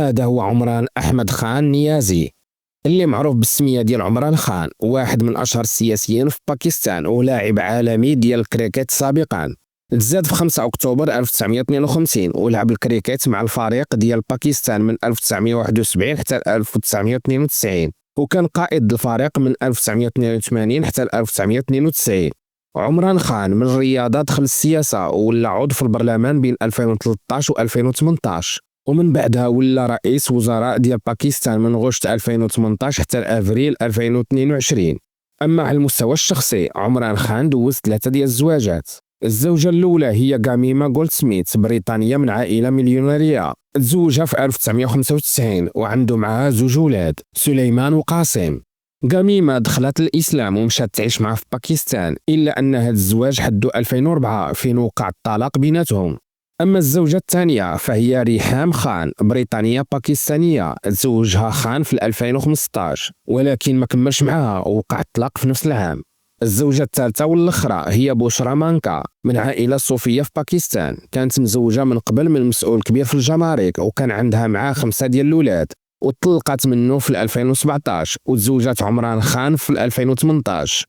هذا هو عمران أحمد خان نيازي، اللي معروف بالسمية ديال عمران خان، واحد من أشهر السياسيين في باكستان ولاعب عالمي ديال الكريكيت سابقا. تزاد في 5 أكتوبر 1952 ولعب الكريكيت مع الفريق ديال باكستان من 1971 حتى 1992، وكان قائد الفريق من 1982 حتى 1992. عمران خان من الرياضة دخل السياسة وولا عضو في البرلمان بين 2013 و 2018، ومن بعدها ولا رئيس وزراء ديال باكستان من غشت 2018 حتى افريل 2022. اما على المستوى الشخصي عمران خان دوز 3 ديال الزواجات. الزوجة الأولى هي غاميما جولدسميث، بريطانية من عائلة مليونيرية، تزوجها في 1995 وعنده معها 2 ولاد، سليمان وقاسم. غاميما دخلت الإسلام ومشات تعيش معه في باكستان، إلا أن هذا الزواج حدو 2004 فين وقع الطلاق بيناتهم. أما الزوجة الثانية فهي ريحام خان، بريطانية باكستانية، تزوجها خان في 2015 ولكن ما كملش معها ووقع الطلاق في نفس العام. الزوجة الثالثة والأخرى هي بوشرا مانكا، من عائلة صوفية في باكستان، كانت مزوجة من قبل من مسؤول كبير في الجمارك وكان عندها معاه 5 ديال الأولاد، وطلقت منه في 2017 وتزوجت عمران خان في 2018.